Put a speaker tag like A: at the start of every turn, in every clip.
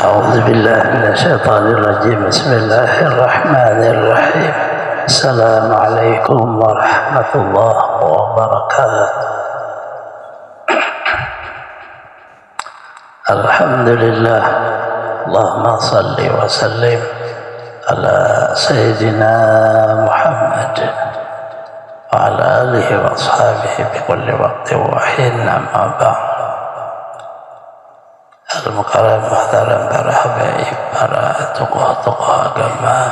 A: أعوذ بالله من الشيطان الرجيم. بسم الله الرحمن الرحيم. السلام عليكم ورحمة الله وبركاته. الحمد لله. اللهم صل وسلم على سيدنا محمد وعلى آله وأصحابه بكل وقت وحين. أما بعد. Al-Mukarram Muhtaram, para habaib, para tokoh-tokoh agama,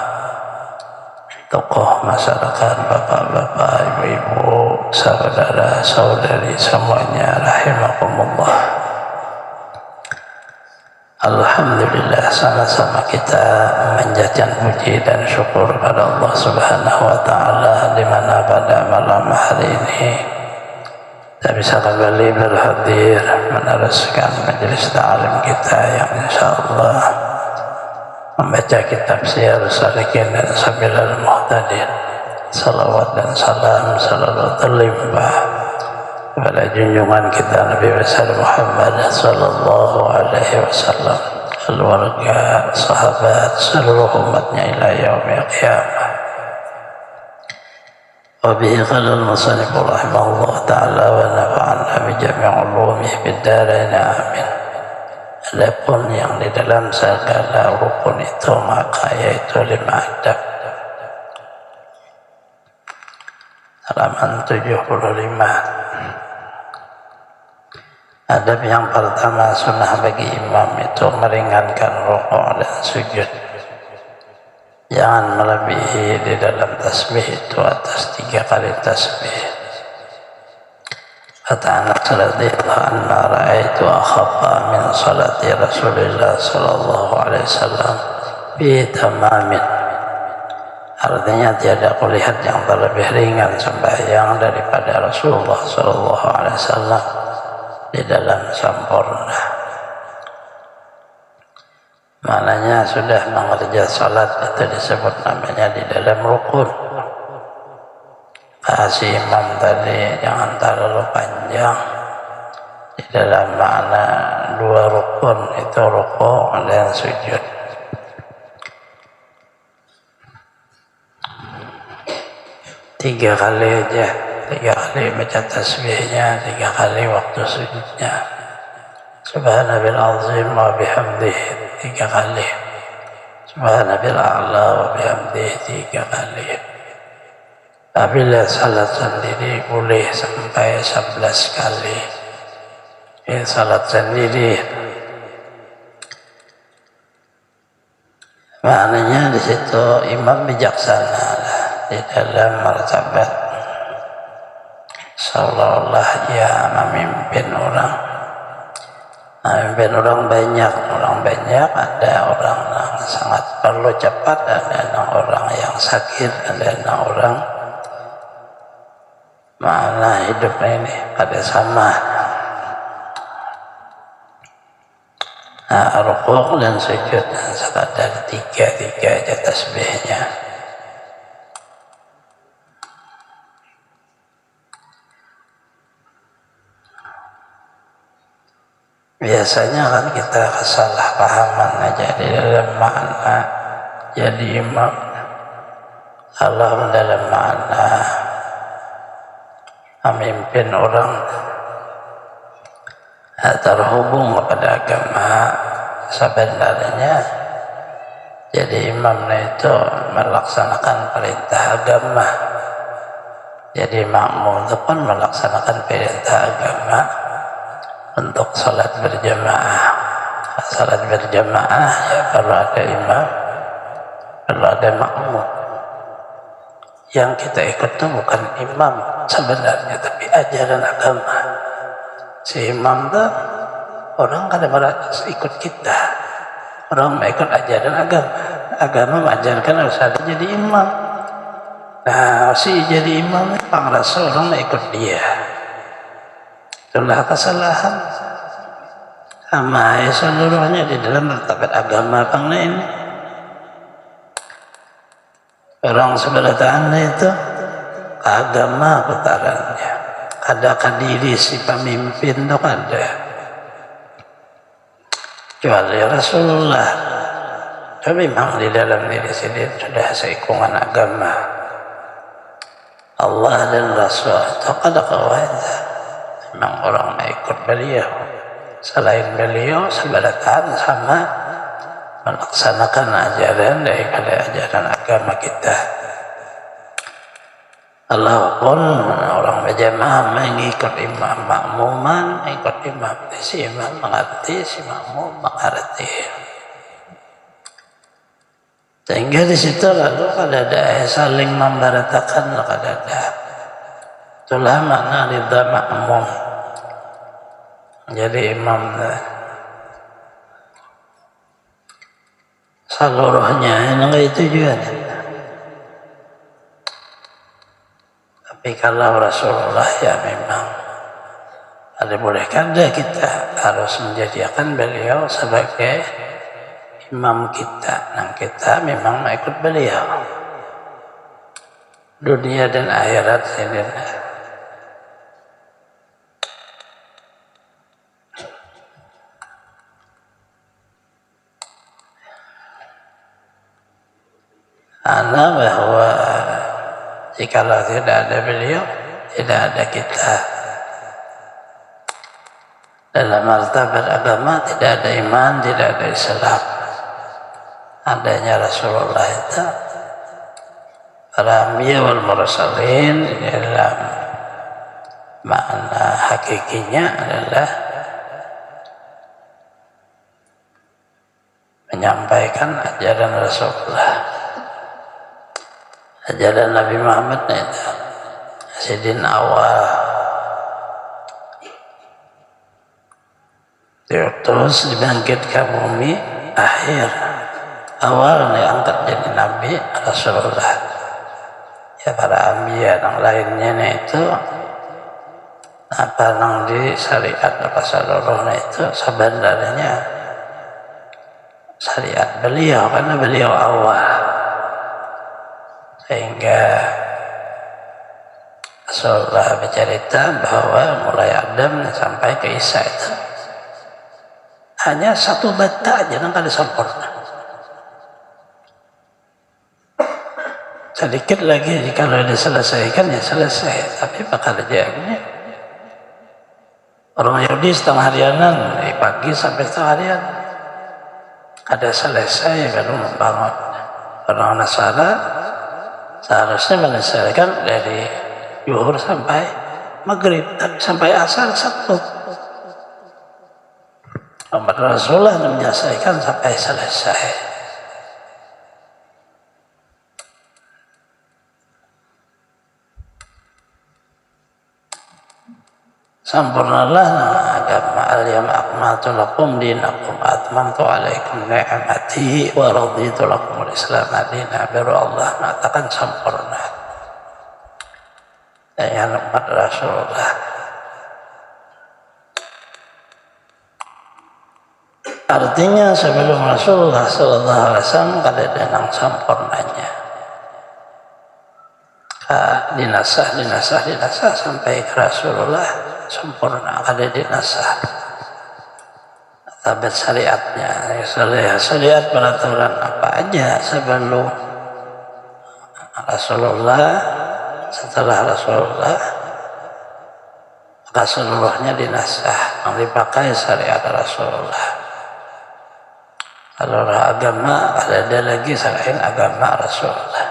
A: tokoh masyarakat, bapak-bapak, ibu-ibu, saudara-saudari semuanya, rahimakumullah. Alhamdulillah, sama-sama kita menjadikan puji dan syukur pada Allah Subhanahu wa Ta'ala, di mana pada malam hari ini kita bisa kembali berhadir meneruskan majelis ta'lim kita yang insyaallah membaca kitab Syiar Salikin dan Sabilal Muhtadin. Salawat dan salam selalu terlimpah kepada junjungan kita Nabi besar Muhammad sallallahu alaihi wasallam, keluarga, sahabat, seluruh umatnya ila yaumil qiyamah. وبه قال المصنف رحمه الله تعالى ونفعنا بجميع علومه بالدارين آمين. Adapun yang di dalam segala rukun itu maka yaitu 5 adab. Halaman 75. Adab yang pertama, sunnah bagi imam itu meringankan rukuk dan sujud. Jangan melebihi di dalam tasbih itu atas 3 kali tasbih. Kata Anas radhiyallahu anhu, ra'aitu akhaffa min salati Rasulillah sallallahu alaihi wasallam bi tamamin. Artinya tiada kulihat yang terlebih ringan sembahyang daripada Rasulullah sallallahu alaihi wasallam di dalam sempurna. Maknanya sudah mengerja salat itu disebut namanya di dalam rukun. Kasih imam tadi jangan terlalu panjang di dalam makna 2 rukun itu rukuk dan sujud. Tiga kali aja, 3 kali baca tasbihnya, 3 kali waktu sujudnya. Subhanallahi azim wa bihamdihi 3 kali. Subhanallahi a'la wa bihamdihi 3 kali. Apabila salat sendiri boleh sampai 11 kali. Salat sendiri maknanya di situ imam bijaksana di dalam martabat, seolah-olah ia memimpin orang. Memimpin orang banyak, ada orang yang sangat perlu cepat, ada orang yang sakit, ada orang mana hidup ini pada sama. Rukuk dan sujud sekadar 3 aja tasbihnya. Biasanya kan kita kesalahpahaman aja di dalam makna jadi imam. Allah dalam makna memimpin orang terhubung kepada agama. Sebenarnya jadi imam itu melaksanakan perintah agama. Jadi makmum itu pun melaksanakan perintah agama untuk salat berjamaah. Salat berjamaah ya perlu ada imam, perlu ada makmum. Yang kita ikut itu bukan imam sebenarnya, tapi ajaran agama. Si imam itu orang kadang-kadang ikut kita, orang ikut ajaran agama. Agama mengajarkan harus ada jadi imam. Nah, si jadi imam pangrasa orang ikut dia. Itulah kesalahan sama seluruhnya di dalam martabat agama bangsa ini. Orang sebelah tangan itu agama putarannya. Ada diri si pemimpin itu ada. kecuali Rasulullah. Tapi memang di dalam diri sendiri sudah seikungan agama Allah dan Rasul itu kada kawaida. Memang orang ikut beliau, selain beliau sebalatan sama melaksanakan ajaran daripada ajaran agama kita. Walaupun orang berjamaah mengikut imam makmuman, ikut imam, si imam mengerti, si makmum mengerti. Sehingga di situ lalu ada saling membaratakan, ada. Itulah makna ridha makmum. Jadi imam seluruhnya enggak itu juga. Tapi kalau Rasulullah ya memang ada bolehkan kita harus menjadikan beliau sebagai imam kita. Nah kita memang ikut beliau dunia dan akhirat ini. Karena bahwa jikalau tidak ada beliau, tidak ada kita. Dalam martabat agama tidak ada iman, tidak ada Islam. Adanya Rasulullah itu para anbiya wal mursalin dalam makna hakikinya adalah menyampaikan ajaran Rasulullah. Ajaran Nabi Muhammad itu sidin awal diutus dibangkit ke bumi akhir awal diangkat jadi Nabi Rasulullah. Ya para anbiya yang lainnya itu apa yang di syariat apa seluruhnya itu sebenarnya syariat beliau karena beliau awal. Sehingga Rasulullah bercerita bahwa mulai Adam sampai ke Isa itu hanya satu bata aja yang kada sempurna. Sedikit lagi jika diselesaikan ya selesai, tapi bakal jadinya orang Yahudi setengah harianan dari pagi sampai setengah harian ada selesai baru membangun. Orang Nasara seharusnya menyelesaikan dari zuhur sampai maghrib, tapi sampai asar satu. Muhammad Rasulullah menyelesaikan sampai selesai. Sampurnalah agama al-yawma akmaltu lakum dinakum atmamtu alaikum ni'mati wa raditu lakum al-islam madina. Baru Allah mengatakan sempurna dengan umat Rasulullah. Artinya sebelum Rasulullah sallallahu alaihi wasallam kada ada yang sempurnanya. Dinasah sampai ke Rasulullah sempurna, kada dinasah. Tapi syariatnya, syariat peraturan apa aja sebelum Rasulullah, setelah Rasulullah, maka seluruhnya dinasah, yang dipakai syariat Rasulullah. Kalau agama ada lagi selain agama Rasulullah.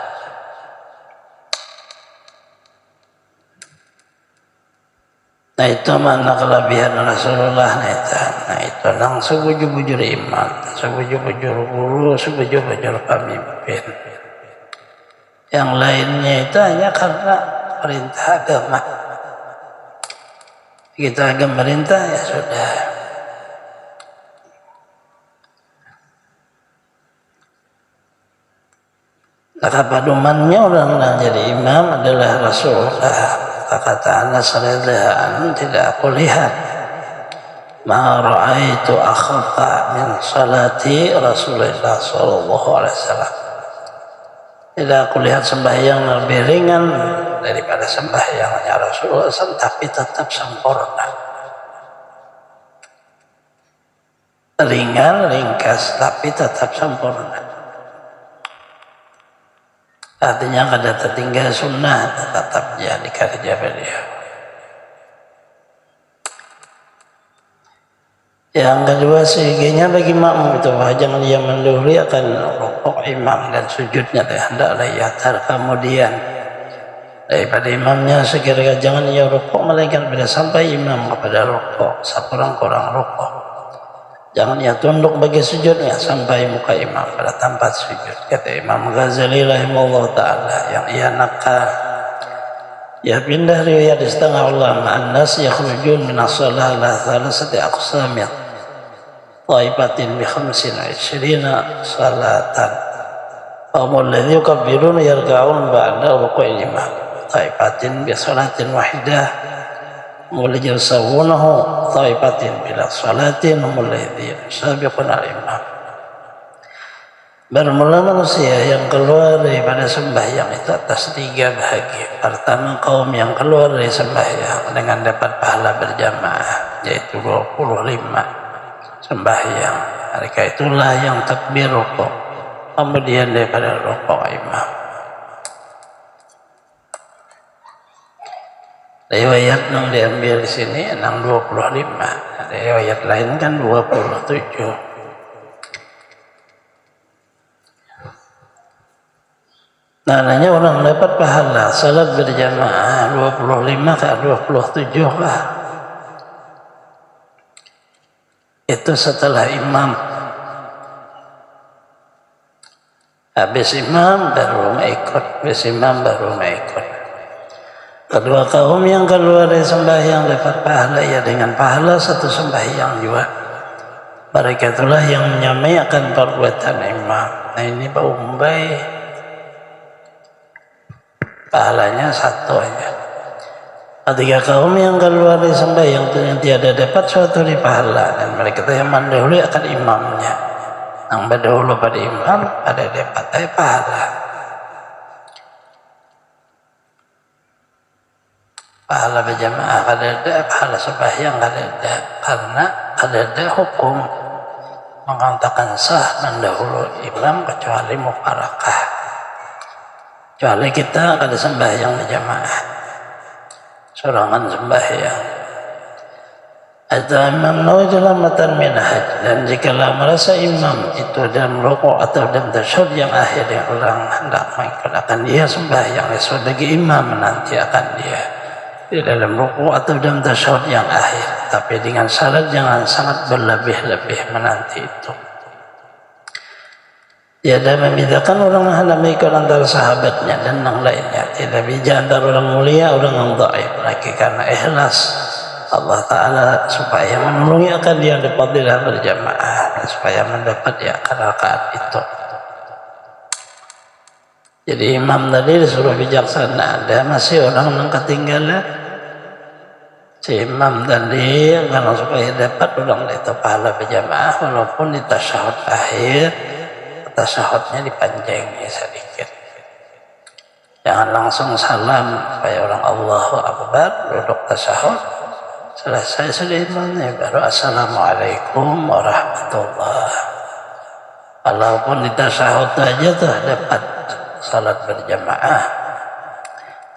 A: Nah itu mana kelebihan Rasulullah nah itu nang sebujur-bujur iman, sebujur-bujur guru, sebujur-bujur pemimpin. Yang lainnya itu hanya karena perintah agama. Kita agama perintah ya sudah. Maka padumannya orang yang jadi imam adalah Rasulullah. Kata Anas radhiyallahu tidak aku lihat ma ra'aitu akhfa min salati Rasulullah sallallahu alaihi wasallam. Tidak aku lihat sembahyang lebih ringan daripada sembahyangnya Rasulullah SAW, tapi tetap sempurna. ringan, ringkas, tapi tetap sempurna. Artinya kada tertinggal sunnah, tetap jadi kerja beliau. Yang kedua, sehiginya bagi makmum itu jangan ia mendahului akan rukuk imam dan sujudnya, hendaklah ia kemudian daripada imamnya. Sekiranya jangan ia rukuk melainkan bila sampai imam kepada rukuk, sekurang-kurang rukuk. Jangan ia tunduk bagi sujudnya sampai muka imam pada tempat sujud. Kata Imam Ghazali rahimahullah ta'ala, yang ia nakal, ia pindah riwayat di setengah ulama, an-nas yakhrujun min as-salah la thalathati aqsamit taibatin bi 25 salatan. Qawmul ladzi yukabbiruna yarka'un ba'da ruku'il imam taibatin bi salatin wahidah mulai yusawunahu taibatin bila salatin mulai sabiqun al-imam. Bermula manusia yang keluar daripada sembahyang itu atas 3 bahagian. Pertama, kaum yang keluar dari sembahyang dengan dapat pahala berjamaah, yaitu 25 sembahyang. Mereka itulah yang takbir rukuk, kemudian daripada rukuk imam. Riwayat yang diambil di sini 25, riwayat lain kan 27. Namanya orang dapat pahala salat berjamaah 25 ke 27 lah. Itu setelah imam. Habis imam baru ikut, habis imam baru ikut. Kedua kaum yang keluar dari sembahyang dapat pahala ya dengan pahala satu sembahyang juga. Mereka itulah yang menyamaikan perbuatan imam. Nah ini bau baik. Pahalanya satu aja. Ketika kaum yang keluar dari sembahyang itu yang tiada dapat suatu di pahala, dan mereka yang mendahului akan imamnya. Yang berdahulu pada imam ada dapat pahala. Pahala berjamaah ada, pahala sembahyang ada, karena ada hukum mengatakan sah mendahului imam kecuali mufarakah. Kecuali kita ada sembahyang berjamaah, sorangan sembahyang. Atau Imam Nawawi dalam matan minhaj, dan jikalau merasa imam itu dalam rukuk atau dalam tasyahud yang akhir yang orang hendak mengikutkan dia sembahyang sebagai imam menanti akan dia di dalam rukuk atau dalam tasyahud yang akhir, tapi dengan syarat jangan sangat berlebih-lebih menanti itu. Tiada membedakan orang hendak mengikut antara sahabatnya dan yang lainnya. Tidak bija antara orang mulia orang yang dhaif, lagi karena ikhlas Allah Ta'ala supaya menolongi akan dia dapat fadilah berjamaah dan supaya mendapat di akan rakaat itu. Jadi imam tadi disuruh bijaksana, ada masih orang yang ketinggalan. Si imam tadi karena supaya dapat orang itu pahala berjamaah walaupun di tasyahud akhir, tasyahudnya dipanjangi sedikit. Jangan langsung salam supaya orang Allahu Akbar duduk tasyahud, selesai sudah imamnya baru Assalamualaikum warahmatullahi. Walaupun di tasyahud aja tuh dapat salat berjamaah,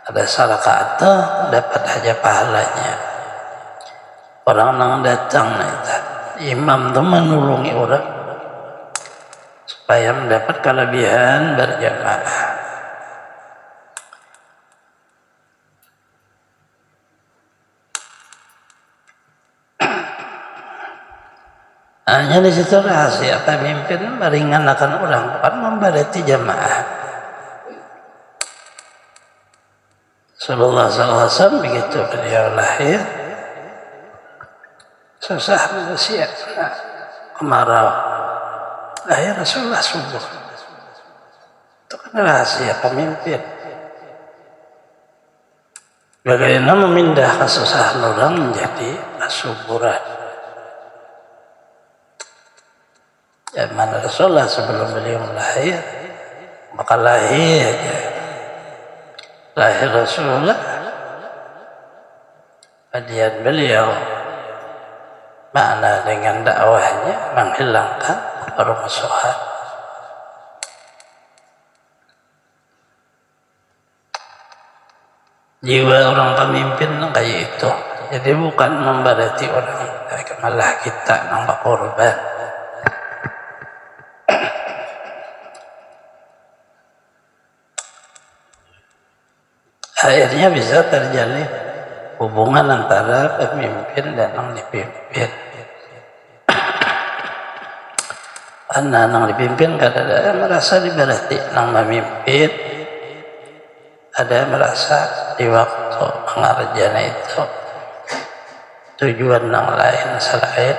A: ada rakaat dapat aja pahalanya. Orang yang datang imam tuh menolongi orang supaya mendapat kelebihan berjamaah. Hanya di situ rahasia pemimpin meringankan orang bukan memberati jamaah. Sallallahu alaihi wasallam begitu beliau lahir susah manusia, kemarau. Lahir Rasulullah subuh. Itu kan rahasia pemimpin. Bagaimana memindah kesusahan orang menjadi kesuburan. Zaman Rasulullah sebelum beliau lahir, maka lahir Rasulullah, kemudian beliau makna dengan dakwahnya menghilangkan permusuhan. Jiwa orang pemimpin kayak itu. Jadi bukan memberati orang, malah kita nampak korban. Akhirnya bisa terjalin hubungan antara pemimpin dan yang dipimpin. Karena yang dipimpin kadang-kadang merasa diberati yang memimpin, ada yang merasa di waktu mengerjakan itu tujuan yang lain selain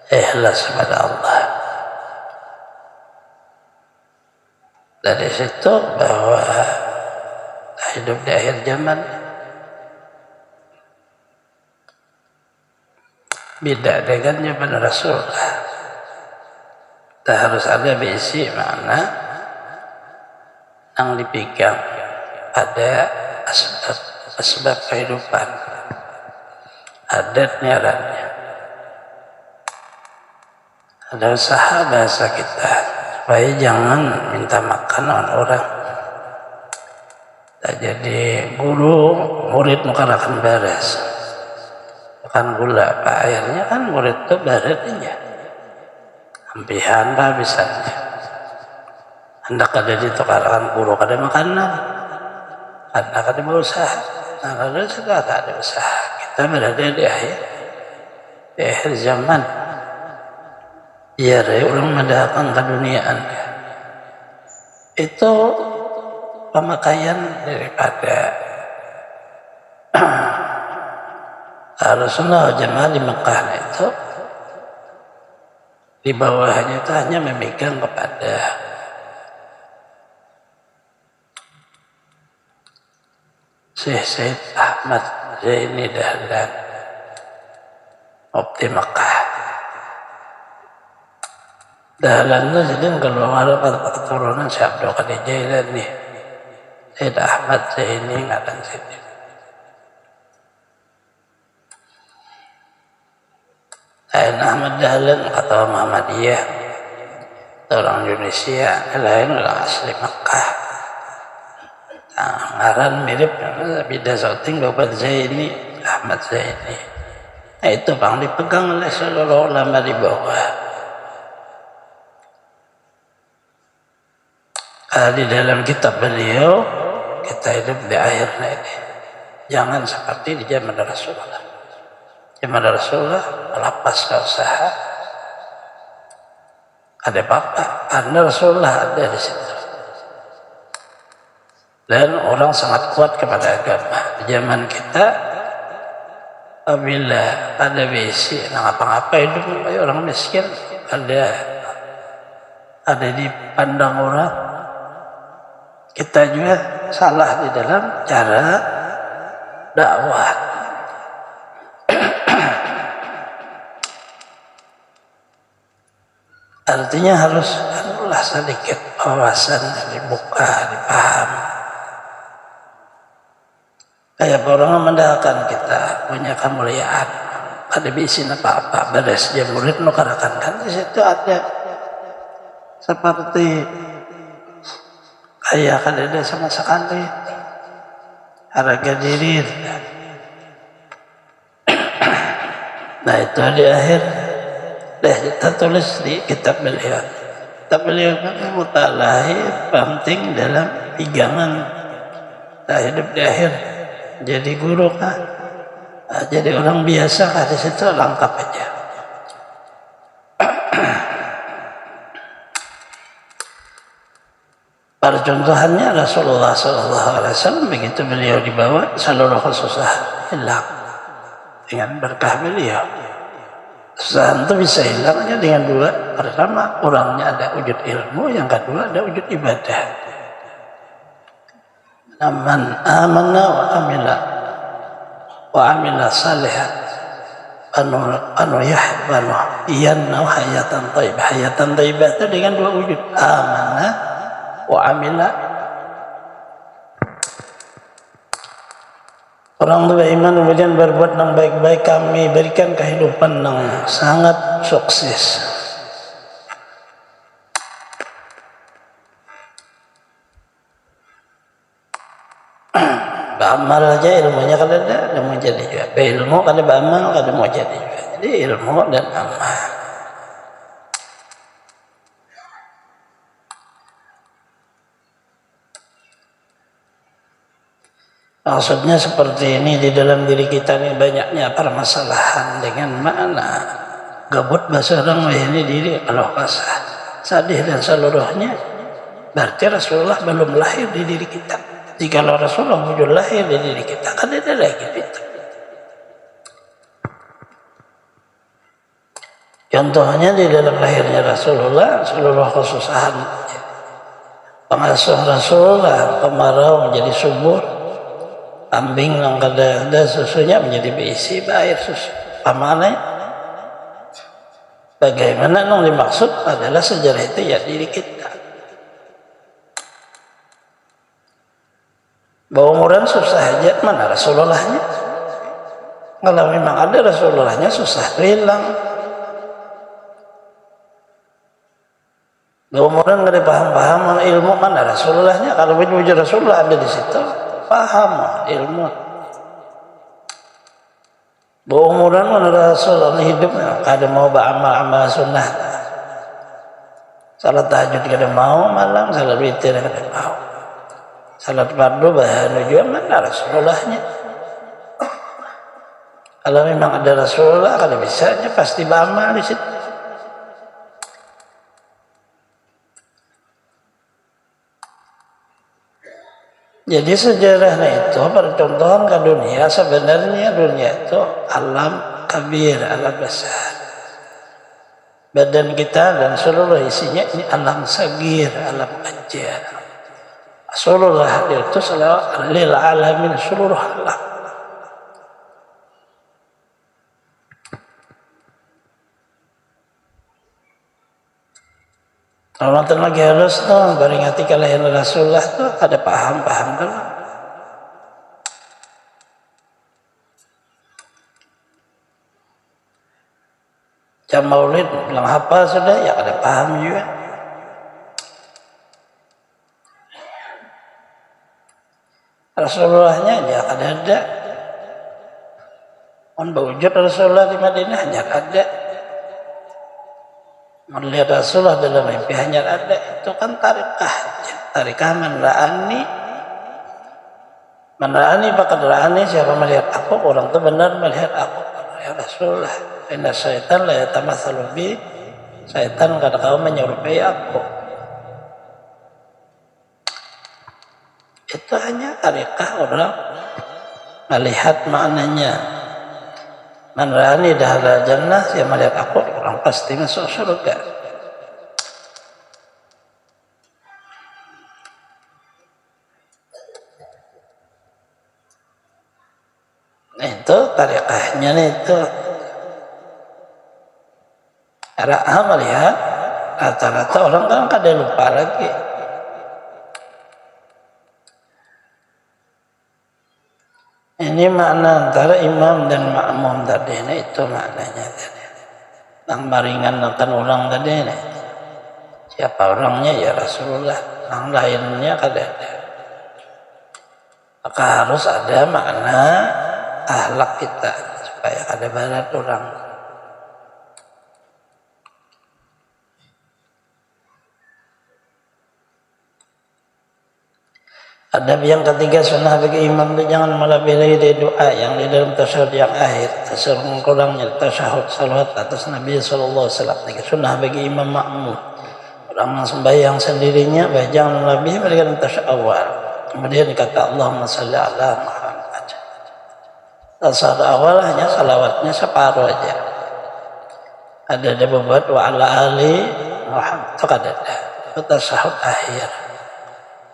A: ikhlas kepada Allah. Dari situ bahwa hidup di akhir zaman beda dengan zaman Rasulullah. Kita harus ada basic makna yang dipegang, ada asbab kehidupan, adat niarannya, ada usaha bahasa kita supaya jangan minta makan orang. Tak jadi guru murid mukarakan beres, makan gula pak airnya kan murid itu beresnya hampihan pak bisanya. Hendak ada ditukarakan guru kada makanan, hendak ada berusaha. Nah kalau sudah tak ada usaha, kita berada di akhir zaman. Ya, orang mendatang keduniaan itu pemakaian daripada Rasulullah jamaah di Mekah itu di bawahnya itu hanya memegang kepada Syekh Ahmad Zaini Dahlan Mufti Mekah. Dahlan itu jadi kalau ada keturunan Syekh Abdul Qadir Jailani, Syekh Ahmad Zaini ngaran sini. Syekh Ahmad Dahlan kata Muhammadiyah, orang Indonesia, lain orang asli Mekah. Ngaran mirip beda sauting Bapak Zaini, Ahmad Zaini. Nah itu bang dipegang oleh seluruh ulama di bawah. Di dalam kitab beliau kita hidup di akhirnya ini jangan seperti di zaman Rasulullah. Zaman Rasulullah melepas ke usaha ada apa-apa karena Rasulullah ada di situ. Dan orang sangat kuat kepada agama. Di zaman kita apabila ada besi ngapa-ngapa hidup kayak orang miskin, ada dipandang orang, kita juga salah di dalam cara dakwah. Artinya harus sedikit wawasan dibuka, dipaham. Kayak orang mendalkan kita punya kemuliaan, ada bisin apa-apa, beres dia murid nukarakan kan di situ ada seperti kayak kan ada sama sekali harga diri. Nah itu di akhir kita tulis di kitab beliau. Kitab beliau mutalahi penting dalam pegangan hidup di akhir. Jadi guru kah? Jadi orang biasa kah? Di situ lengkap aja. Percontohannya Rasulullah SAW begitu beliau dibawa seluruh kesusahan hilang dengan berkah beliau. Kesusahan itu bisa hilangnya dengan dua. Pertama, orangnya ada wujud ilmu, yang kedua ada wujud ibadah. Man amana wa amila salihan anu yahbanu hayatan thayyibah. Hayatan thayyibah itu dengan dua wujud, amana wa amila Orang tua iman kemudian berbuat yang baik-baik, kami berikan kehidupan yang sangat sukses. Beramal aja ilmunya kalau ada mau jadi juga. Ilmu kalau beramal kalau mau jadi juga. Jadi ilmu dan amal. Maksudnya seperti ini, di dalam diri kita ini banyaknya permasalahan dengan makna gabut bahasa orang ini diri kalau kasah sadih dan seluruhnya, berarti Rasulullah belum lahir di diri kita. Jika Rasulullah wujud lahir di diri kita, kan ada lagi kita. Contohnya di dalam lahirnya Rasulullah, seluruh kesusahan pengasuh Rasulullah, kemarau menjadi subur, kambing yang ada susunya menjadi berisi air susu. Pamannya bagaimana yang dimaksud adalah sejarah itu ya diri kita. Bahwa umuran susah aja, mana Rasulullahnya? Kalau memang ada Rasulullahnya susah hilang. Bahwa umuran nggak dipaham-paham ilmu, mana Rasulullahnya? Kalau wujud Rasulullah ada di situ, paham ilmu. Bahwa umuran mana Rasulullah hidupnya, kada mau beramal-amal sunnah. Salat tahajud kada mau malam, salat witir kada mau. Salat fardu bahan juga mana Rasulullahnya? Kalau memang ada Rasulullah, kalau bisanya pasti beramal di situ. Jadi sejarahnya itu percontohan ke dunia, sebenarnya dunia itu alam kabir, alam besar. Badan kita dan seluruh isinya ini alam sagir, alam kecil. Rasulullah itu selalu lil alamin, seluruh alam. Kalau lagi harus tuh beringati kelahiran Rasulullah tuh ada paham-paham kan? Jam maulid bilang hafal sudah ya ada paham juga. Rasulullahnya ya ada. Wujud Rasulullah di Madinah hanya ada. Melihat Rasulullah dalam mimpi hanya ada. Itu kan tarikah man ra'ani faqad ra'ani. Siapa melihat aku, orang itu benar melihat aku. Ya Rasulullah, inna syaitan la yatamatsalu bi. Syaitan kadang-kadang menyerupai aku. Itu hanya tarikah orang melihat maknanya. Man ra'ani dahal jannah, siapa melihat aku, orang pasti masuk surga. Itu tarikahnya itu. Ra'ah melihat, rata-rata orang kan kada lupa lagi. Ini makna antara imam dan makmum tadi, ini itu maknanya tadi. Yang maringan akan orang tadi ini. Siapa orangnya ya Rasulullah, yang lainnya kada ada. Maka harus ada makna akhlak kita supaya kada barat orang. Adab yang ketiga, sunnah bagi imam itu jangan melebihi dari doa yang di dalam tasyahud yang akhir, tasyahud kurangnya tasyahud salawat atas Nabi sallallahu alaihi wasallam. Sunnah bagi imam makmum, orang yang sembahyang sendirinya jangan lebih dari tasyahud awal. Kemudian kata Allahumma shalli ala Muhammad. Tasyahud awal hanya salawatnya separuh aja. Ada buat wa ala ali Muhammad, itu kada ada. Itu tasyahud akhir.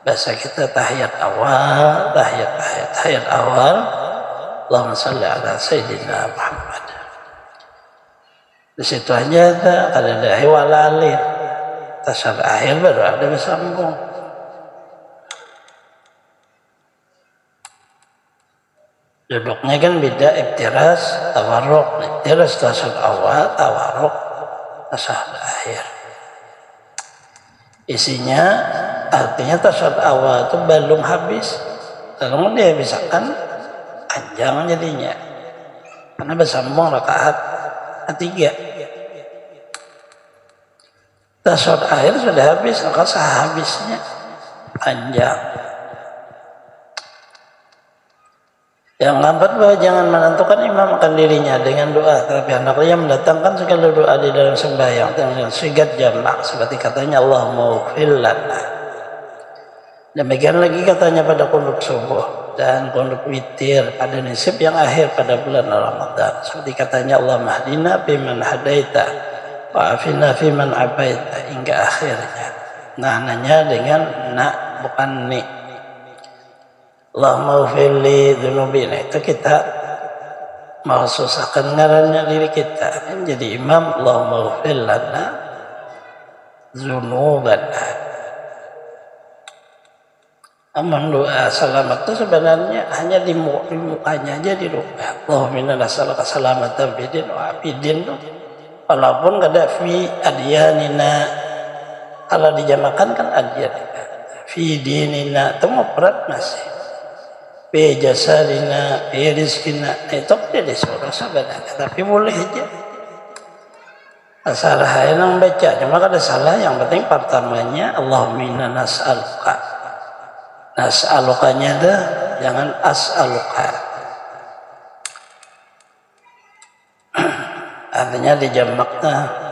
A: Bahasa kita tahiyat awal, tahiyat awal. Allahumma shalli ala Sayyidina Muhammad. Di situ aja ada hiwalali. Tasyahud akhir baru ada bersambung. Duduknya kan beda, iftiras, tawarruk. Iftiras tasyahud awal, tawarruk tasyahud akhir. Isinya artinya tasyahud awal itu belum habis. Kalau dia habiskan panjang jadinya. Karena bersambung rakaat ketiga. Tasyahud akhir sudah habis, maka sehabisnya panjang. Yang keempat, bahwa jangan menentukan imam akan dirinya dengan doa, tapi hendaknya mendatangkan segala doa di dalam sembahyang dengan sigat jamak, seperti katanya Allahumma ighfir lana. Demikian lagi katanya pada qunut subuh dan qunut witir pada nisab yang akhir pada bulan Ramadan, seperti katanya Allahumma hdina fiman hadaita wa afina fiman abaita, hingga akhirnya. Nah, nanya dengan na, bukan ni. Allahumma ufirli dhunubi. Nah, itu kita mau susahkan ngarannya diri kita. Jadi imam, Allahumma ufir lana dhunubana. Aman doa selamat itu sebenarnya hanya di mukanya aja dirubah. Allahumma inna nas'aluka salamatan fid wa afidin. Walaupun kada fi adyanina, kalau dijamakan kan adyanina. Fi dinina itu mufrad masih. Fi jasadina, fi rizkina, itu tidak disuruh sebenarnya, tapi boleh aja. Salah yang baca, cuma kada salah. Yang penting pertamanya Allahumma inna nas'aluka. Nas'alukanya dah, jangan as'aluka. Artinya dijamaknya.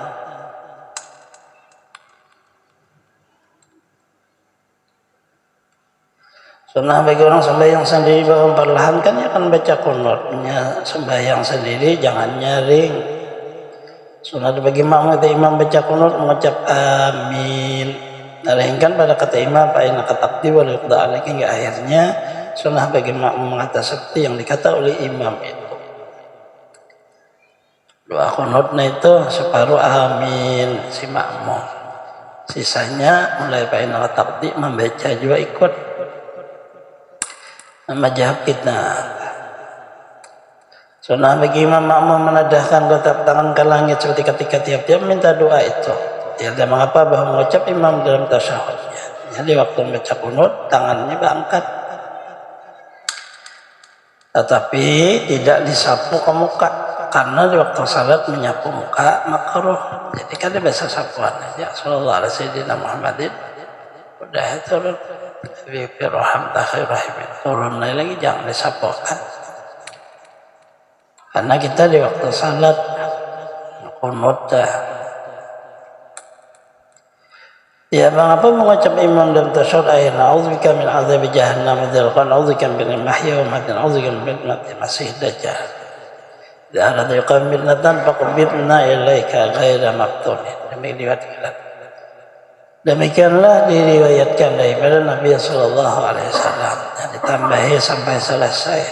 A: Sunnah bagi orang sembahyang sendiri bahwa perlahankan ya kan baca qunutnya sembahyang sendiri, jangan nyaring. Sunnah bagi makmum itu imam baca qunut mengucap amin. Nalihkan pada kata imam fa inna qatakti wa liqda alaika, hingga akhirnya sunnah bagi makmum mengata seperti yang dikata oleh imam itu. Doa qunutnya itu separuh amin si makmum. Sisanya mulai fa inna qatakti membaca juga ikut. Mazhab kita. Sunnah bagi imam makmum menadahkan kotak tangan ke langit seperti ketika tiap-tiap minta doa itu. Tidak mengapa bahwa mengucap imam dalam tasyahudnya. Jadi waktu membaca qunut tangannya berangkat. Tetapi tidak disapu ke muka, karena di waktu salat menyapu muka makruh. Jadi kan dia biasa sapuan aja. Sallallahu alaihi wasallam Muhammadin. Udah turun. Birraham takhir rahimin, turun lagi jangan disapukan, karena kita di waktu salat qunut dah. Ya, mengapa mengucap imam dalam tasyahud akhir a'udzubika min adzabi jahannam wa dzalqan a'udzubika min mahya wa mamat a'udzubika min fitnatil masih dajjal. Idza arada yuqamilnatan faqbidna ilaika ghaira maftunin. Demikianlah diriwayatkan daripada Nabi Sallallahu Alaihi Wasallam, dan ditambahi sampai selesai.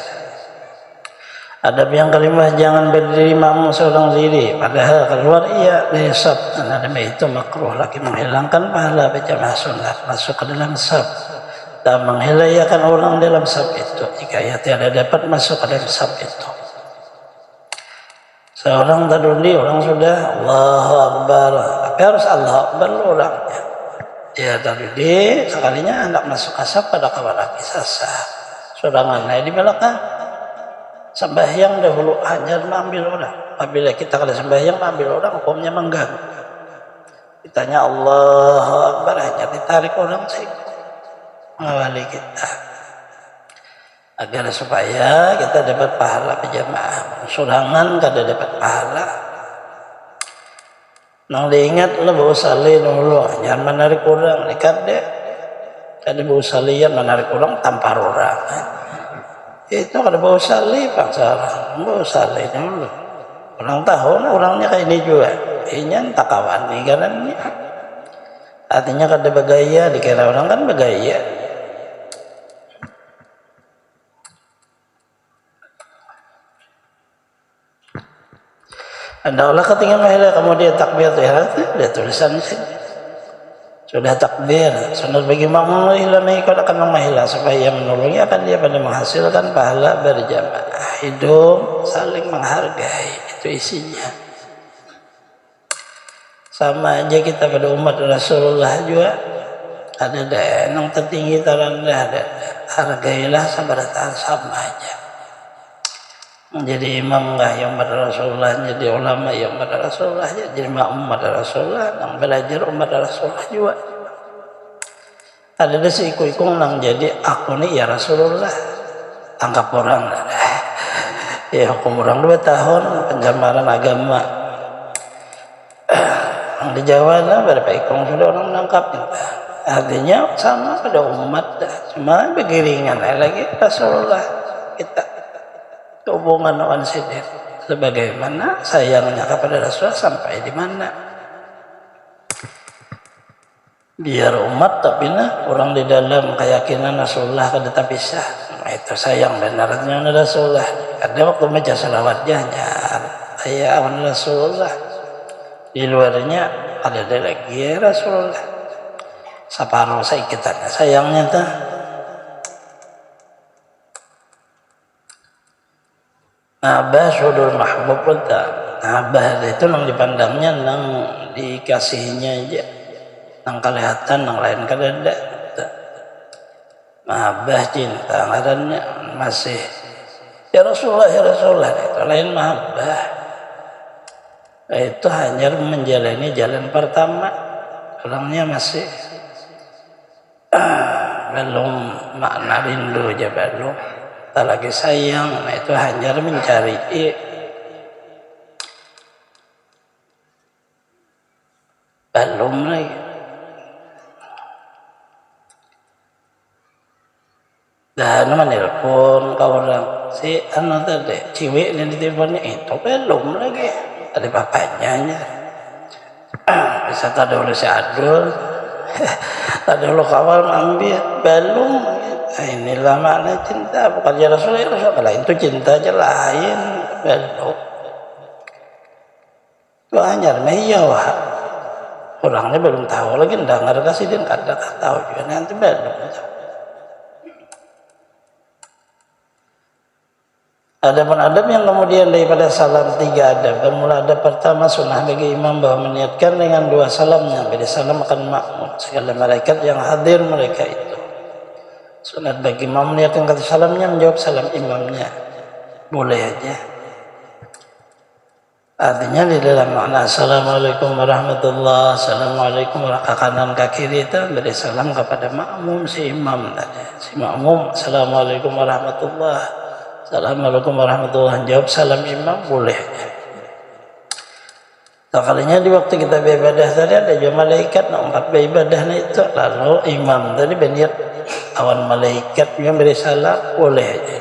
A: Adab yang kelima, jangan berdiri makmum seorang diri, padahal keluar ia dari saf. Dan adab itu makruh lagi, menghilangkan pahala berjamaah sunat masuk ke dalam saf dan menghilangkan orang dalam saf itu jika ia tidak dapat masuk ke dalam saf itu. Seorang terdiri, orang sudah Allahu Akbar, tapi harus Allahu Akbar orangnya. Ya, tadi sekalinya hendak masuk asap pada kawan lagi sasa. Sorangan di belakang. Sembahyang dahulu hanya mengambil orang. Apabila kita kalau sembahyang mengambil orang, hukumnya mengganggu. Ditanya Allahu Akbar, hanya ditarik orang saja mengawali kita. Agar supaya kita dapat pahala berjamaah. Sorangan kada dapat pahala. Nang diingat lah bau salih dulu, jangan menarik orang, dekat deh. Tadi bau salian menarik orang tampar orang. Itu kada bau salih paksa, bau salih dulu. Orang tahu orangnya kayak ini juga, ini tak kawan nih karena ini. Artinya kada bergaya, dikira orang kan bergaya. Hendaklah ketika mahila kemudian takbir ihram, ada tulisan di sini. Sudah takbir, sunat bagi makmum ihram ikut akan mahila supaya ia menolongnya akan dia pada menghasilkan pahala berjamaah. hidup saling menghargai, itu isinya. Sama aja kita pada umat Rasulullah juga ada yang tertinggi terendah, ada hargailah sabaratan, sama aja. Menjadi imam nggak yang pada Rasulullah, jadi ulama yang pada Rasulullah, jadi makmum pada Rasulullah, yang belajar umat Rasulullah juga. Ada desi ikut-ikut nang jadi aku nih ya Rasulullah, anggap orang ya hukum orang 2 tahun pencemaran agama. Yang di Jawa lah pada ikung sudah orang nangkap kita. Artinya sama pada umat dah, cuma begiringan lagi Rasulullah kita. Hubungan awan sidir sebagaimana sayangnya kepada Rasulullah sampai di mana. Biar umat tapi orang di dalam keyakinan Rasulullah kada terpisah. Nah, itu sayang benarnya Rasulullah. Ada waktu baca salawatnya ya awan Rasulullah. Di luarnya ada lagi ya Rasulullah. Separuh saikitannya sayangnya tuh. Abah sudul mahbub tak. Abah itu nang dipandangnya, nang dikasihnya aja, nang kelihatan, nang lain kadada. Abah cinta ngarannya masih ya Rasulullah itu lain mahabbah. Itu hanya menjalani jalan pertama, orangnya masih belum makna rindu aja belum. Tak lagi sayang, nah itu hanya mencari belum lagi. Dan menelpon ke orang si anu tadi ciwik yang diteleponnya itu belum lagi, ada papanya bisa tak dulu si Adul tak dulu kawal ambil belum. Nah, inilah makna cinta, bukan ya Rasulullah lain itu cinta aja lain belum. Itu hanya iya wah orangnya belum tahu lagi, dengar kasih dia kada tahu juga nanti belum. Adab yang kemudian daripada salam 3 adab. Bermula adab pertama sunnah bagi imam bahwa meniatkan dengan 2 salamnya. Bila salam akan makmum segala malaikat yang hadir mereka itu. Sunat bagi imam meniatkan kata salamnya menjawab salam imamnya. Boleh aja. Artinya di dalam makna assalamualaikum warahmatullahi, assalamualaikum warahmatullahi, kanan ke kiri itu beri salam kepada makmum si imam tadi. Si makmum assalamualaikum warahmatullahi, assalamualaikum warahmatullahi, jawab salam imam boleh. Tak kalinya di waktu kita beribadah tadi ada juga malaikat nak 4 beribadah itu, lalu imam tadi berniat awan malaikat yang beri salam boleh aja.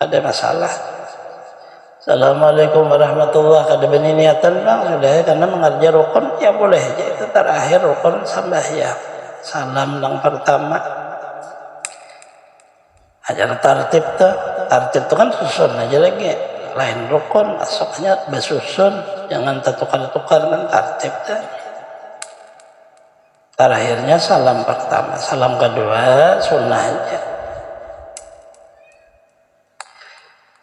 A: Ada masalah. Assalamualaikum warahmatullahi, kada berniatan bang sudah ya, karena mengajar rukun ya boleh aja, itu terakhir rukun sembahyang. Salam yang pertama. Ajar tartib tuh kan susun aja lagi. Lain rukun masuknya bersusun, jangan tertukar-tukar kan tartib tuh. Terakhirnya salam pertama, salam kedua sunnah aja.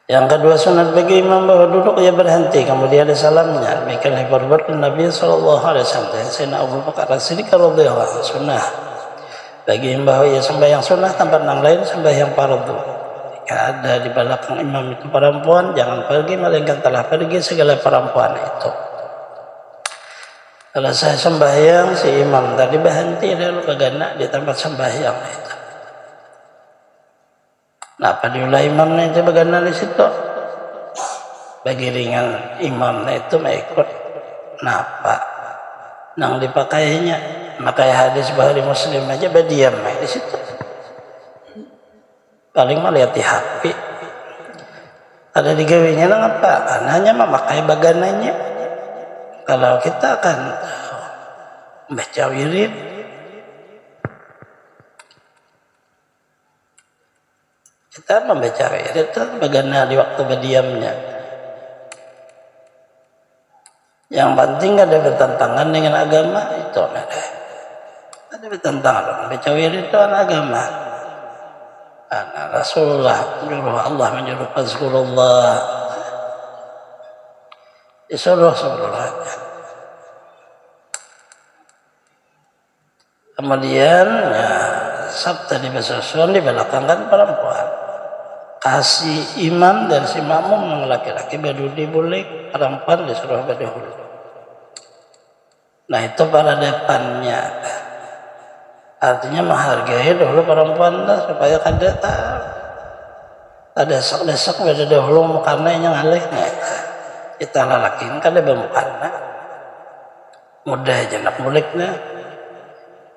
A: Yang kedua sunat bagi imam bahwa duduk ia berhenti kemudian ada salamnya. Demikian berbuat Nabi SAW. Sayyidina Abu Bakar As-Siddiq radhiyallahu anhu sunnah bagi imam bahwa ia sembahyang sunnah tanpa yang lain sembahyang fardu. Jika ada di belakang imam itu perempuan, jangan pergi melainkan telah pergi segala perempuan itu. Selesai sembahyang si imam tadi berhenti lalu bergerak di tempat sembahyang itu. Napa diulah imamnya itu bergerak di situ? Bagi ringan imamnya itu mengikut napa nang dipakainya. Maka hadis Bukhari Muslim aja berdiam di situ. Paling melihat di HP. Ada digawinya nang apa? Hanya memakai bagananya. Kalau kita akan baca wirid, kita membaca wirid itu bagaimana di waktu berdiamnya. Yang penting ada bertentangan dengan agama itu ada bertentangan. Baca wirid itu agama. Rasulullah menyuruh, Allah menyuruh fazkurullah, disuruh seluruhnya. Kemudian ya, sabda di Sunan dibelakangkan perempuan. Kasih imam dan si makmum yang laki-laki baru dibulik, perempuan disuruh berdahulu. Nah itu pada depannya. Artinya menghargai dulu perempuan lah, supaya kada desak-desak pada dahulu mukana yang ngalih. Nah, kita lalakin kada bermukana. Mudah aja nak muliknya.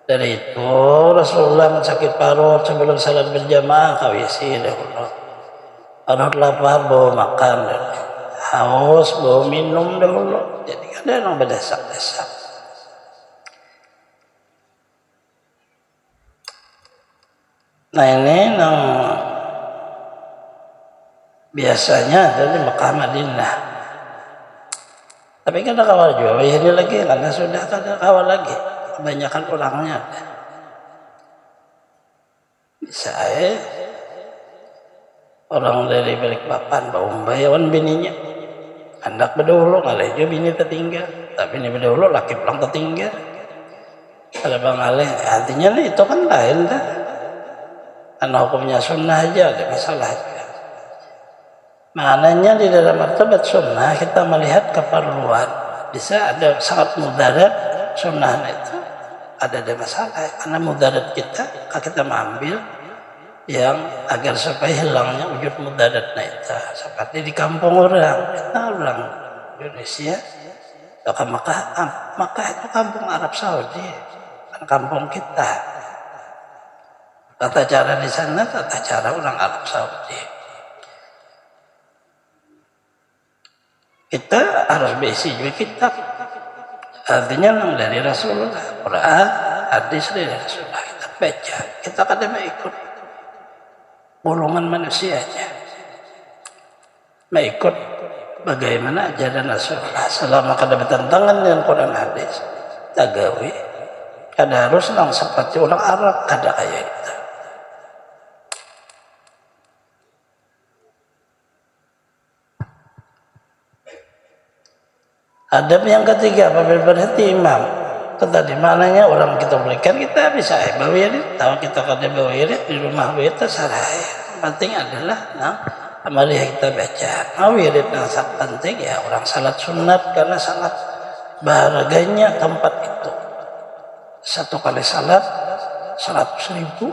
A: Dari itu Rasulullah sakit parut sebelum salat berjamaah kawisi dahulu. Parut lapar bawa makan dahulu. Haus bawa minum dahulu. Jadi kan ada yang berdesak-desak. Nah ini yang biasanya ada di Mekah Madinah. Tapi kada kawal juga ini lagi karena sudah kada kawal lagi. Kebanyakan orangnya bisa orang dari Balikpapan bawa bayawan bininya hendak berdahulu ngalih juga bini tertinggal, tapi ini berdahulu laki pulang tertinggal ada bang ngalih. Artinya nih itu kan lain dah, karena hukumnya sunnah aja ada masalah juga. Maknanya di dalam martabat sunnah kita melihat keperluan, bisa ada sangat mudarat sunnah itu ada masalah karena mudarat kita mengambil yang agar supaya hilangnya wujud mudaratnya itu. Seperti di kampung orang Indonesia ke Makkah itu kampung Arab Saudi, kan kampung kita. Tata cara di sana tata cara orang Arab Saudi. Kita harus berisi juga kitab. Artinya dari Rasulullah, Quran, hadis dari Rasulullah kita baca, kita kadang ikut golongan manusianya, ikut bagaimana ajaran Rasulullah. Selama kada bertentangan dengan Quran hadis, tagawi, kada harus nang seperti orang Arab, kada kayak itu. Adab yang ketiga apabila berhenti imam itu tadi maknanya orang kita berikan kita bisa bawa wirid, tahu kita kada bawa wirid di rumah kita sarai. Penting adalah amaliyah kita baca. Wirid yang sangat penting ya orang salat sunat karena sangat berharganya tempat itu. Satu kali salat 100.000.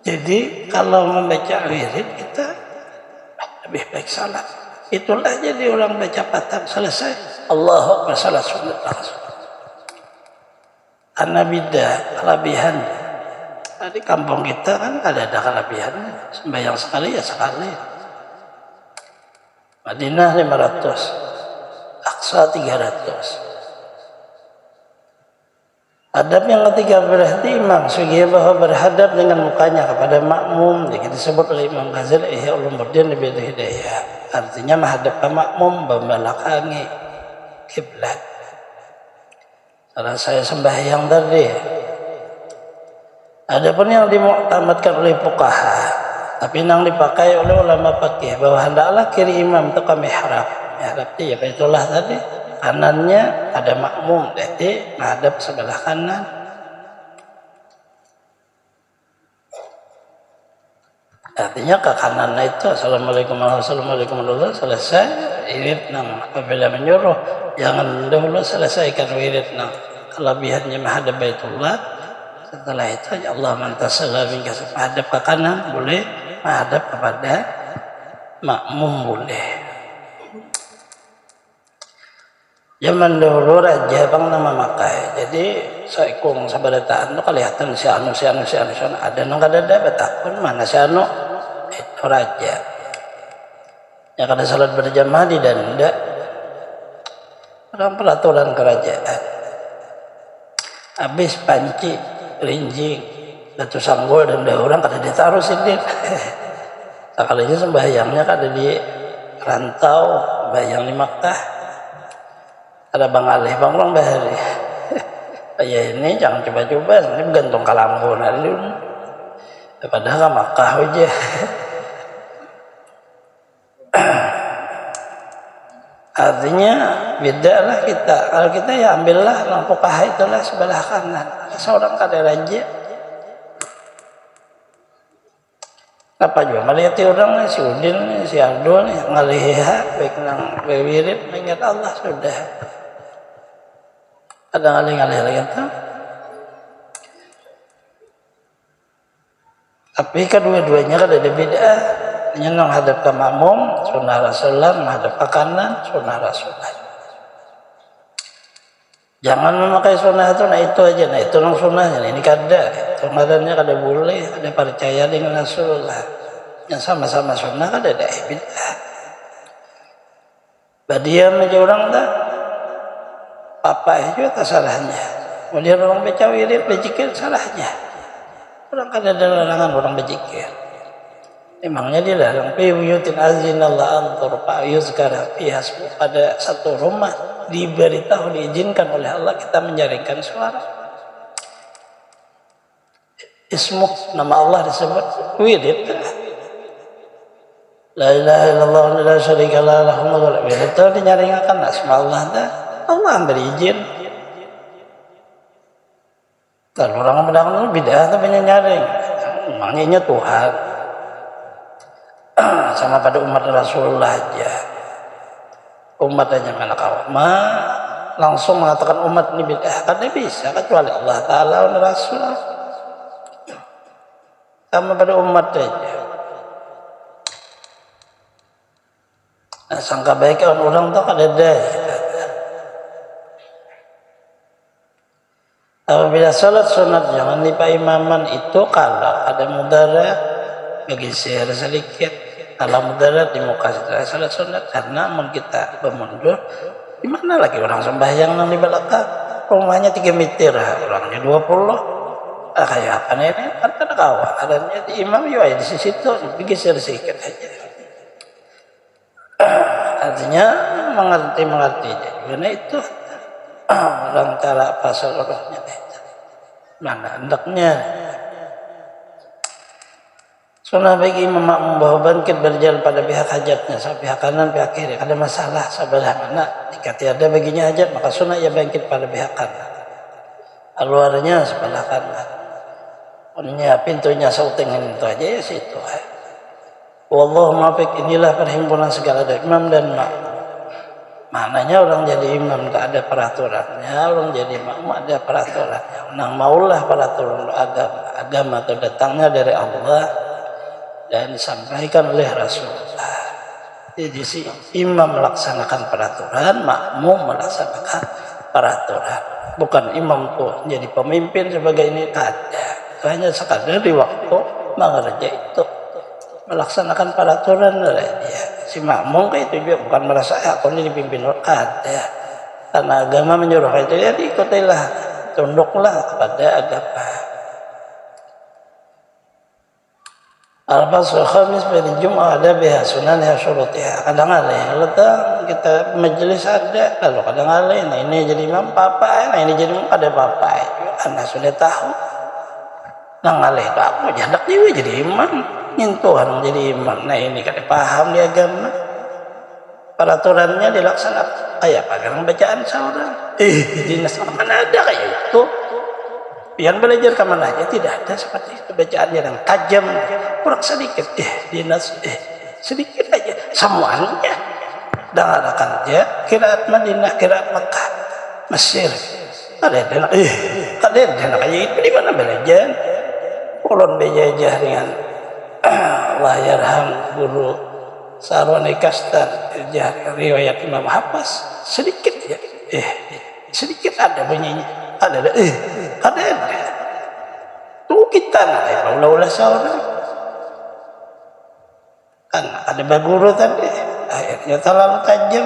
A: Jadi kalau membaca wirid kita lebih baik salat. Itulah jadi orang baca patang selesai. Allahu Akbar salat sunat langsung. Karena beda kelebihan. Di kampung kita kan ada kelebihannya. Sembahyang sekali ya sekali. Madinah 500, Aqsa 300. Adab yang ketiga berhenti imam sehingga bahwa berhadap dengan mukanya kepada makmum. Disebut oleh Imam Ghazali Ihya Ulumuddin Bil Hidayah. Artinya menghadap ke makmum membelakangi kiblat. Karena saya sembahyang tadi. Adapun yang dimuktamadkan oleh fuqaha, tapi yang dipakai oleh ulama fikih bahwa hendaklah kiri imam itu ke mihrab. Mihrab itu ya itulah tadi. Kanannya ada makmum, jadi menghadap sebelah kanan. Artinya ke kanannya itu Assalamualaikum warahmatullahi wabarakatuh selesai wirid nang apabila menyuruh jangan dahulu selesaikan wirid nang kelebihannya menghadap Baitullah. Setelah itu Allah mantasala minka menghadap ke kanan boleh, menghadap kepada makmum boleh. Zaman dahulu raja bang nama makai. Jadi seikung sabarataan tu kelihatan si anu ada nang kada ada betakun mana si anu itu raja. Yang kada salat berjamaah didenda. Orang peraturan kerajaan. Habis panci, rinjing, batu sanggul dan dah orang kada ditaruh sini. Sekalinya sembahyangnya kada di rantau, bayang di Makkah. Ada bang alih bang orang bahari. Ya ini jangan coba-coba, ini gantung kalambun. Padahal Makkah aja. Artinya beda lah kita. Kalau kita ya ambillah lampu kahah itulah sebelah kanan. Seorang kada raja. Apa juga melihat orang si Udin, si Abdul, ngaliha, baik nang bewirid, mengingat Allah sudah. Ada ngalih-ngalih lagi tuh. Tapi kedua-duanya kan ada beda. Yang menghadap ke makmum, sunnah Rasulullah, menghadap ke kanan, sunnah Rasulullah. Jangan memakai sunnah itu, nah itu aja, nah itu nang sunnahnya, ini kada, itu ngadannya kada boleh, ada percaya dengan Rasulullah. Yang sama-sama sunnah kada ada bid'ah. Badiam aja orang tak, apa itu tak salahnya. Kemudian orang baca wirid, berzikir salahnya. Orang kada ada larangan orang berzikir. Emangnya dia larang fi buyutin azinallahu an turfa yuzkara fiha pada satu rumah diberitahu diizinkan oleh Allah kita menjaringkan suara. Ismu nama Allah disebut wirid. La ilaha illallah la syarika la lahu mulk wirid itu dinyaringkan asma Allah dah. Allah beri izin. Kalau orang mendengar bid'ah tapi nyaring. Emangnya Tuhan sama pada umat Rasulullah aja, umat aja mana kawan langsung mengatakan umat ini bid'ah, karena bisa kecuali Allah Ta'ala dan Rasul. Sama pada umat aja. Nah, sangka baik orang tuh kada ada. Apabila salat sunat jangan lupa imaman itu kalau ada mudarat bergeser sedikit. Kalau mudarat di muka setelah salat sunat karena kita bermundur, di mana lagi orang sembahyang nang di belakang rumahnya 3 meter, orangnya 20. Kayak apa nih? Kan kawan adanya di imam juga di situ bergeser sedikit aja. Artinya mengerti karena itu orang cara pasal rohnya mana hendaknya. Sunnah bagi imam makmum bahwa bangkit berjalan pada pihak hajatnya, sampai pihak kanan, pihak kiri. Ada masalah sebelah mana? Jika tiada baginya hajat, maka sunnah ia bangkit pada pihak kanan. Luarnya sebelah kanan. Pokoknya pintunya sautingan itu aja ya situ. Wallahu muwaffiq, inilah perhimpunan segala dari imam dan makmum. Maknanya orang jadi imam tak ada peraturannya, orang jadi makmum ada peraturannya. Nang maulah peraturan agama itu datangnya dari Allah dan disampaikan oleh Rasulullah. Jadi si imam melaksanakan peraturan, makmum melaksanakan peraturan. Bukan imam tuh jadi pemimpin sebagai ini ada. Itu hanya sekadar di waktu mengerja itu melaksanakan peraturan oleh dia. Si makmum kayak itu juga bukan merasa aku ini dipimpin ada. Karena agama menyuruh itu ya diikutilah, tunduklah kepada agama. Al-Fasl Khamis pada Jum'ah ada biha sunannya syurutiha. Kadang-kadang letak kita majelis ada, lalu kadang-kadang nah ini jadi imam papa, nah ini jadi imam ada papa. Anda sudah tahu. Nah ngalih itu aku jandak juga jadi imam, nyentuhan jadi imam. Nah ini kada paham di agama. Peraturannya dilaksanakan. Kayak apa bacaan seorang? Dinas mana ada kayak itu? Yang belajar ke mana aja tidak ada seperti itu bacaannya yang tajam kurang sedikit dinas sedikit aja semuanya dengarkan aja kiraat Madinah kiraat Mekah Mesir ada kayak itu di mana belajar ulun belajar dengan Allah yarham guru Sarwani Kastan riwayat Imam Hafs sedikit ya sedikit ada bunyinya ada tuh kita nak ulah seorang kan ada baguru tadi akhirnya terlalu tajam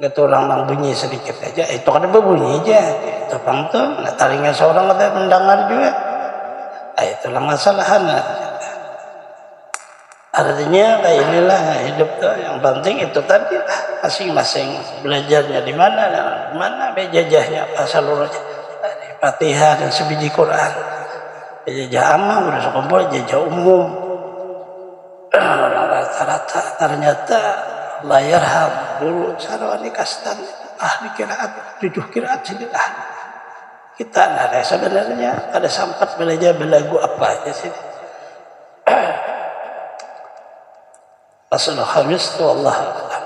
A: nggak orang nang bunyi sedikit aja itu kan berbunyi aja itu pantun nah talingan seorang ada mendengar juga itulah masalahan artinya kayak inilah hidup tuh yang penting itu tadi masing-masing belajarnya di mana bejajahnya apa seluruhnya Fatihah dan sebiji Quran jajah amah udah sekumpul jajah umum. Rata-rata ternyata Allah yarham dulu sarawani kastan ahli kiraat 7 kiraat sini ahli. Kita ada sebenarnya ada sempat belajar belagu apa aja sih. Asal khamis itu Allah a'lam.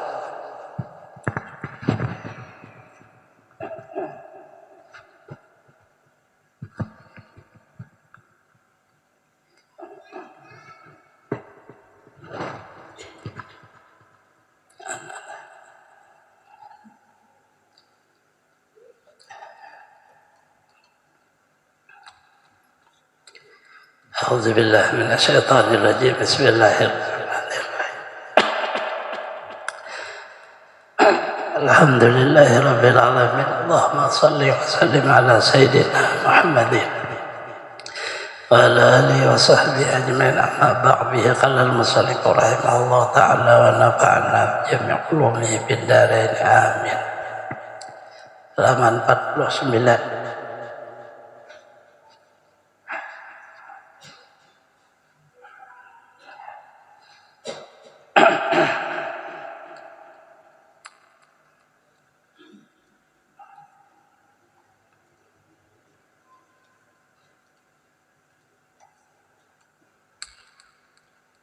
A: أعوذ بالله من الشيطان الرجيم بسم الله الرحمن الرحيم الحمد لله رب العالمين اللهم صل وسلم على سيدنا محمد وعلى آله وصحبه أجمعين أما بعد به قال المصنف رحمه الله تعالى ونفعنا بجميع علومه في الدارين آمين. Halaman 49.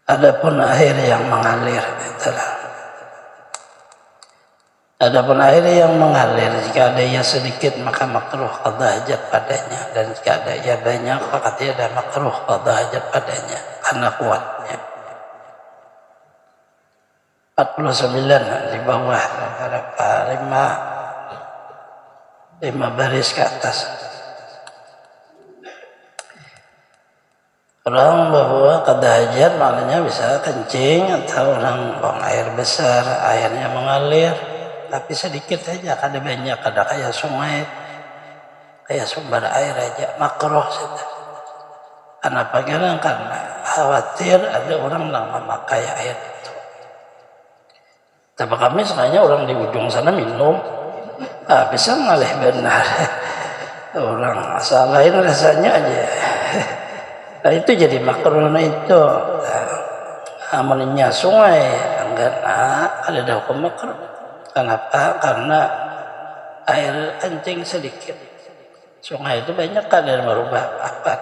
A: Adapun air yang mengalir itulah. Adapun air yang mengalir jika ada ia sedikit maka makruh qada hajat padanya, dan jika ada ia banyak maka tidak makruh qada hajat padanya karena kuatnya. 49 di bawah berapa 5 baris ke atas. Orang bahwa qada hajat maknanya bisa kencing atau orang buang air besar, airnya mengalir tapi sedikit saja, kada banyak, kada kayak sungai, kayak sumber air aja makruh saja. Kenapa? Karena khawatir ada orang yang memakai air itu. Tapi kami sebenarnya orang di ujung sana minum, bisa ngalih benar. Orang asal lain rasanya aja. Nah itu jadi makruh itu. Amalnya sungai enggak ada hukum makruh. Kenapa? Karena air kencing sedikit. Sungai itu banyak kadar merubah apa.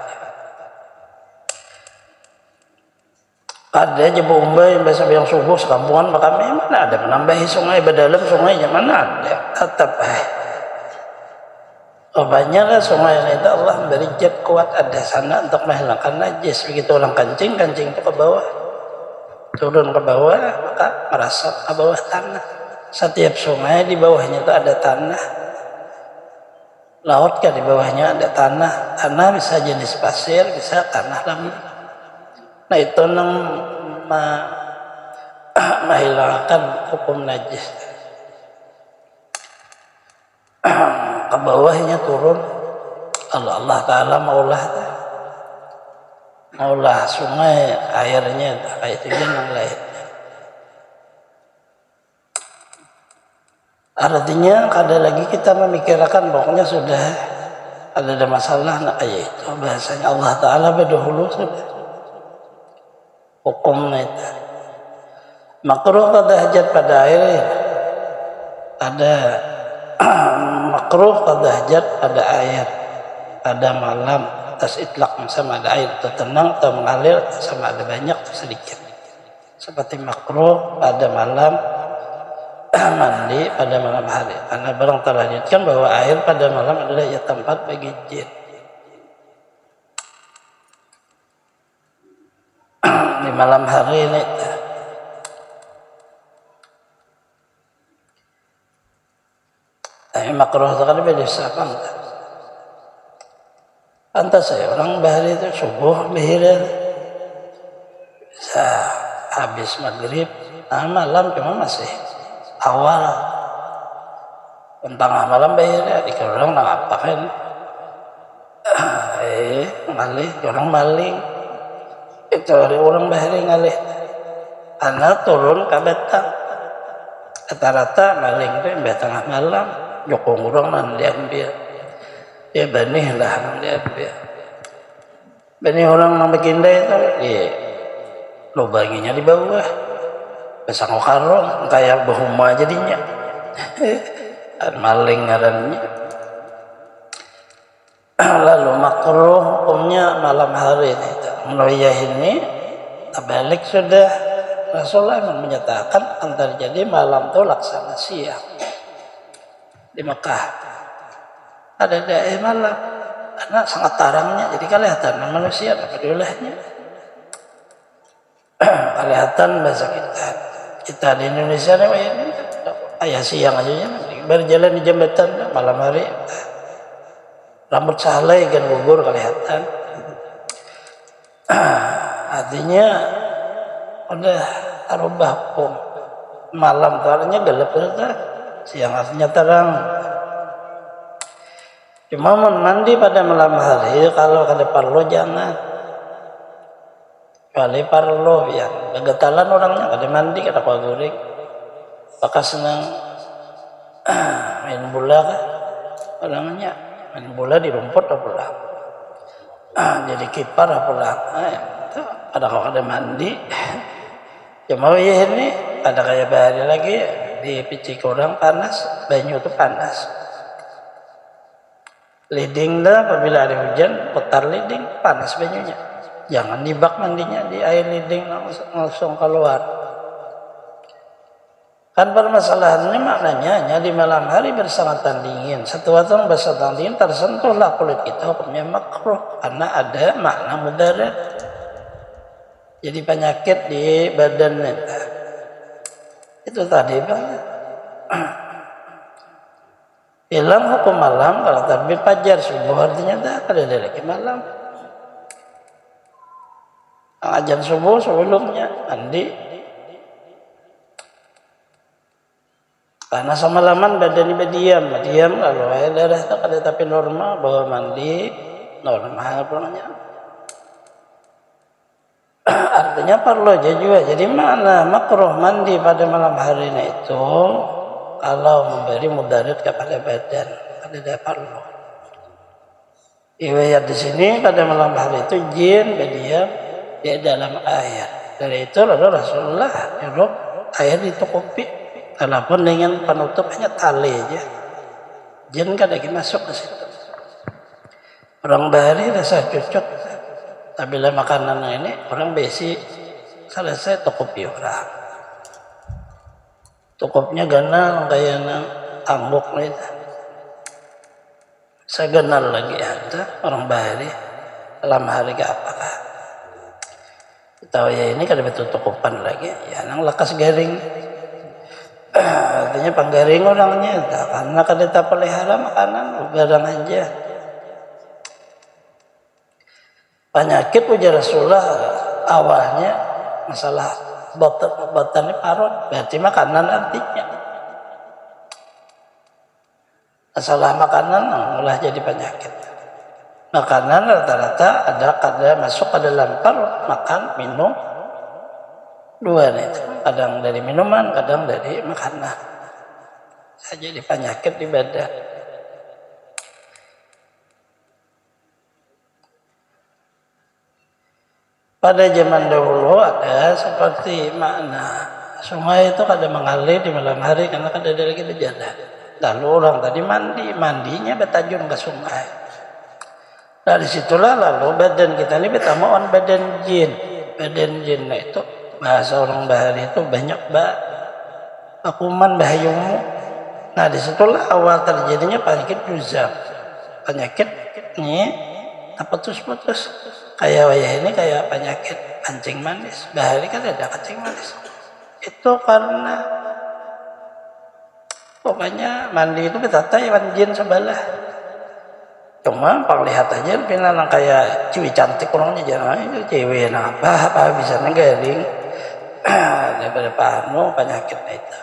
A: Ada aja bombay bahasa yang subuh sekampungan maka mana ada menambahi sungai berdalam sungainya mana ada tetap banyaklah sungai itu Allah memberi zat kuat ada sana untuk menghilangkan najis. Begitu orang kencing itu ke bawah, turun ke bawah maka merasap ke bawah tanah. Setiap sungai di bawahnya itu ada tanah, laut kan di bawahnya ada tanah. Tanah bisa jenis pasir, bisa tanah lembut. Nah itu menghilangkan hukum najis. Ke bawahnya turun Allah Ta'ala maulah sungai airnya kayak itu yang lain. Artinya kada lagi kita memikirkan pokoknya sudah ada masalah nak kayak itu bahasanya Allah Ta'ala berdahulu sudah hukumnya itu makruh qada hajat pada air, ada makruh qada hajat pada air pada malam atas itlaq sama ada air atau tenang atau mengalir sama ada banyak atau sedikit, seperti makruh pada malam mandi pada malam hari karena barang terlanjutkan bahwa air pada malam adalah ya tempat bagi jin. Di malam hari ini tapi makruh itu kan beda siapa pantas saya orang bahari itu subuh bihir bisa habis maghrib malam cuma masih awal tentang malam bahir di orang nang apa kan malih orang maling itu orang bahari ngalih karena turun ke betang rata-rata maling itu tengah malam jokong orang nan diambil dia benih lah diambil Bani orang yang berkinda itu di lubanginya di bawah pasang karung kayak bahuma jadinya maling ngarannya. Lalu makruh hukumnya malam hari ini terbalik sudah. Rasulullah menyatakan akan terjadi malam itu laksana siang di Mekah ada daerah malam karena sangat tarangnya jadi kelihatan manusia apa dulahnya kelihatan bahasa kita di Indonesia ini ayah siang aja ya berjalan di jembatan malam hari rambut saleh kan gugur kelihatan artinya udah rubah hukum malam artinya gelap ternyata siang artinya terang. Cuma mandi pada malam hari kalau ada parlo jangan kali parlo ya kegetalan orangnya kada mandi kada pagurik maka senang main bola kan orangnya main bola di rumput atau pulang jadi kiper atau pulang itu ada kalau kada mandi cuma ya ini ada kayak bahari lagi di picik orang panas banyu itu panas leading dah apabila ada hujan putar leading panas banyunya jangan dibak mandinya di air leading langsung keluar kan permasalahannya maknanya hanya di malam hari bersangatan dingin sesuatu bersangatan dingin tersentuhlah kulit kita hukumnya makruh karena ada makna mudarat jadi penyakit di badan kita itu tadi bang hilang hukum malam kalau terbit fajar subuh artinya tak ada lagi malam azan subuh sebelumnya mandi karena semalaman badan diam lalu air darah tak ada tapi normal bahwa mandi normal pulangnya artinya perlu aja juga jadi mana makruh mandi pada malam hari itu kalau memberi mudarat kepada badan ada perlu riwayat di sini pada malam hari itu jin berdiam di dalam air dari itu lalu Rasulullah nyuruh air ditutupi walaupun dengan penutupnya tali aja jin kan lagi masuk ke situ orang bahari rasa cocok apabila makanan ini orang besi selesai tukupi orang tukupnya ganal kayak tambuk itu saya ganal lagi ada orang bahari dalam hari ke apakah tahu ya ini kada betul tukupan lagi ya nang lekas garing artinya panggaring orangnya karena kada tak pelihara makanan garang aja penyakit ujar Rasulullah awalnya masalah botannya parut berarti makanan artinya masalah makanan mulai jadi penyakit makanan rata-rata ada kada masuk ke dalam parut makan minum dua itu kadang dari minuman kadang dari makanan saya jadi penyakit di badan pada zaman dahulu ada seperti makna sungai itu kada mengalir di malam hari karena kada ada lagi jalan lalu orang tadi mandinya bertajun ke sungai dari situlah lalu badan kita ini bertamuan badan jin itu bahasa orang bahari itu banyak akuman bahayumu nah disitulah awal terjadinya penyakit juzam penyakit ini putus kayak wayah ini kayak penyakit kencing manis bahari kan ada kencing manis itu karena pokoknya mandi itu betata iwan jin sebelah cuma lihat aja pinang kayak cewek cantik orangnya jangan itu cewek apa bisa negaring daripada panu penyakit itu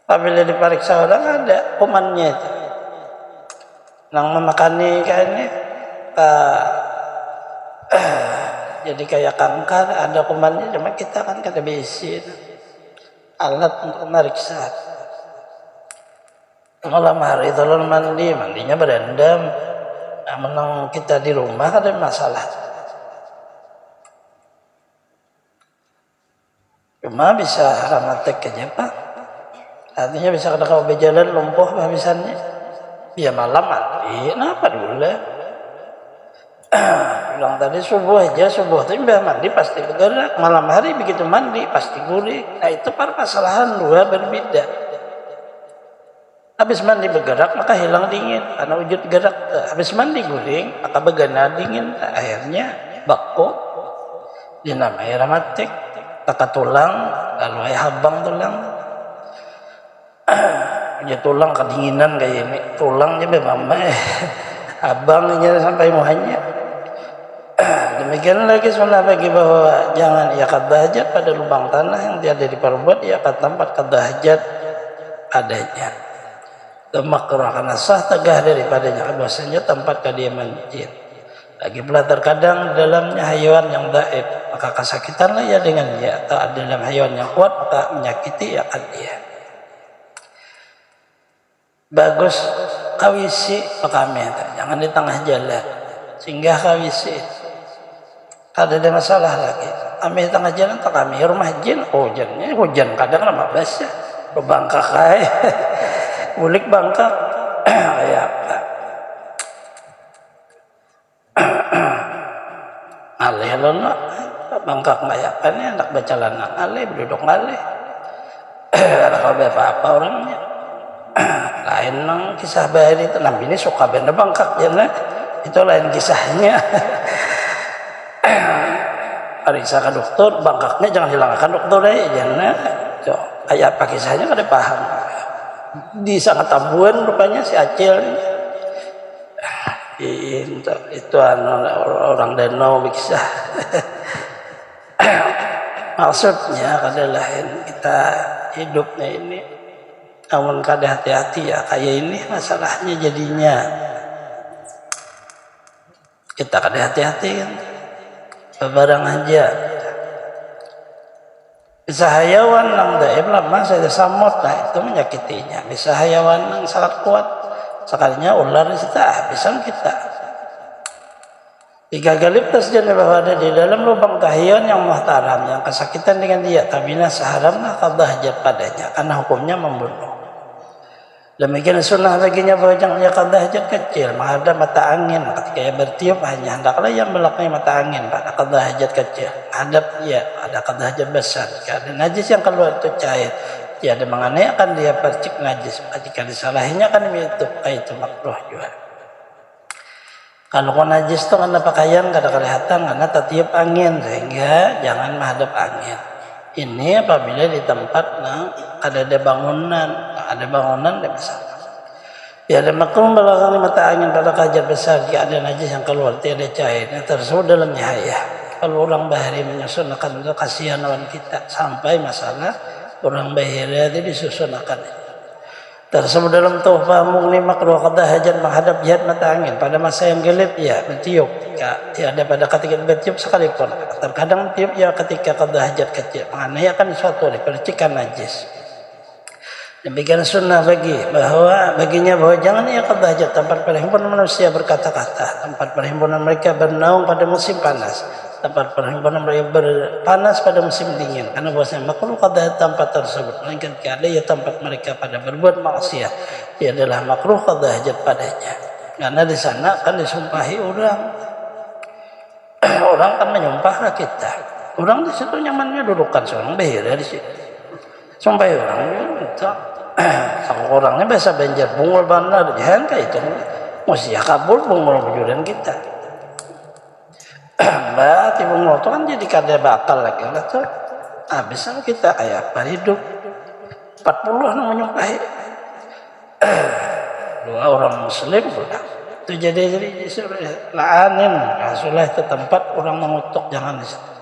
A: apabila diperiksa orang ada kumannya itu nang memakani kayaknya jadi kayak kanker ada kumannya cuma kita kan kada besi alat untuk meriksa malam hari tolong mandinya berendam menang kita di rumah ada masalah. Cuma bisa ramatek aja Pak. Artinya bisa kada kau berjalan lumpuh habisannya. Ya malam mandi, kenapa dulu? Bilang tadi subuh aja, subuh tapi mandi pasti bergerak. Malam hari begitu mandi pasti gurih. Nah itu permasalahan dua berbeda. Habis mandi bergerak maka hilang dingin karena wujud gerak. Habis mandi guring maka begana dingin. Nah, akhirnya baku dinamai ramatik. Taka tulang lalu habang tulang. Ya tulang kedinginan kayak ini. Tulangnya memang abangnya sampai muhanya. Demikian lagi sunnah bagi bahwa jangan iaqad hajat pada lubang tanah yang tiada diperbuat, iaqad tempat qada hajat adanya. Makruh karena sah tegah daripadanya bahwasanya tempat kediaman jin. Lagi pula terkadang dalamnya haywan yang dhaif, maka kesakitanlah ya dengan dia, atau dalam haywan yang kuat maka menyakiti iaqad dia. Bagus kawisi kami, jangan di tengah jalan sehingga kawisi ada masalah lagi. Kami di tengah jalan tak kami rumah jin, hujan kadang lama basah, bangkak kai, bulik bangkak, kayak apa? Alih lono, bangkak kayak apa nih anak bercalanan alih, duduk alih, ada apa orangnya. Lain nang kisah bahari itu nabi ini suka benda bangkak ya nah itu lain kisahnya. Periksa ke dokter bangkaknya jangan hilangkan dokter ya nah kayak apa kisahnya kada paham di sangat tabuan rupanya si Acil itu orang danau kisah. Maksudnya kada lain kita hidupnya ini namun kada hati-hati ya kayak ini masalahnya jadinya kita kada hati-hati kan barang aja bisa hayawan nang daib lama saja samot nah itu menyakitinya bisa hayawan nang sangat kuat sekalinya ular kita habisan kita. Tiga galib tasjana bahwa ada di dalam lubang tahiyan yang muhtaram yang kesakitan dengan dia tabina seharamlah qada hajat padanya karena hukumnya membunuh. Demikian sunnah baginya bahwa jangan ia qada hajat kecil menghadap mata angin ketika ia bertiup hanya hendaklah yang belakangnya mata angin pada qada hajat kecil hadap ia ada qada hajat besar jika ada najis yang keluar itu cair ia ada mengenai akan dia percik najis jika disalahinya akan itu makruh juga. Kalau najis itu karena pakaian kada kelihatan karena tertiup angin sehingga jangan menghadap angin. Ini apabila di tempat ada bangunan, tidak bisa. Ya ada makrum belakang mata angin pada kajar besar jika ada najis yang keluar tiada cair yang tersebut dalam nyahaya. Kalau orang bahari menyusun akan itu kasihan lawan kita sampai masalah orang bahari itu disusun akan tersebut dalam tuhfah mugni makruh qada hajat menghadap jihad mata angin pada masa yang gelap ya bertiup ya tiada pada ketika bertiup sekalipun terkadang tiup ya ketika qada hajat kecil menganiakan suatu dipercikan najis. Demikian sunnah baginya bahwa jangan ia qada hajat tempat perhimpunan manusia berkata-kata tempat perhimpunan mereka bernaung pada musim panas tempat perhimpunan mereka berpanas pada musim dingin karena bahwasanya makruh qada tempat tersebut melainkan ada ya tempat mereka pada berbuat maksiat ia adalah makruh qada hajat padanya karena di sana kan disumpahi orang orang kan menyumpah kita orang di situ nyamannya dudukan seorang bahira di situ sumpahi orang itu orangnya biasa banjar bungul bandar jangan kayak itu mesti kabul bungul bujuran kita. Mbak timbul moto kan jadi kada batal lagi lah tuh habisan kita kayak apa hidup 40 namanya nyumpahi dua orang muslim pula itu jadi laanin sulah itu tempat orang mengutuk jangan di situ.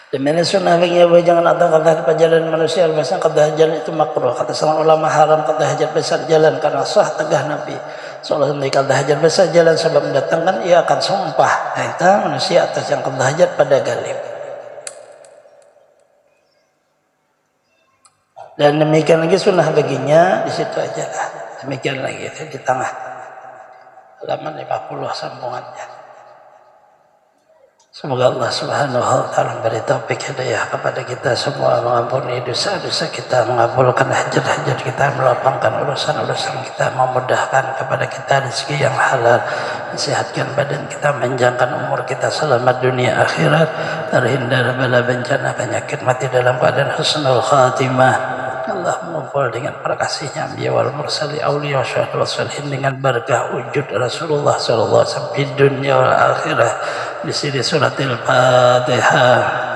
A: Demikian sunnah bagi bahwa jangan ada qada hajat jalan manusia albasan qada hajat itu makruh kata seorang ulama haram qada hajat besar jalan karena sah tegah Nabi seolah hendak qada hajat besar jalan sebab mendatangkan ia akan sumpah itu manusia atas yang qada hajat pada galib. Dan demikian lagi sunnah baginya di situ aja lah demikian lagi di tengah halaman 50 sambungannya. Semoga Allah Subhanahu wa taala memberi taufik hidayah kepada kita semua, mengampuni dosa-dosa kita, mengabulkan hajat-hajat kita, melapangkan urusan-urusan kita, memudahkan kepada kita rezeki yang halal, mensehatkan badan kita, menjangan umur kita selamat dunia akhirat, terhindar bala bencana penyakit, mati dalam keadaan husnul khatimah. Allah mengumpul dengan para kasihnya Anbiya wal mursali awliya wa syuhada wa salihin dengan barakah wujud Rasulullah sallallahu alaihi wasallam di dunia wal akhirah. Di sini suratil Fatihah.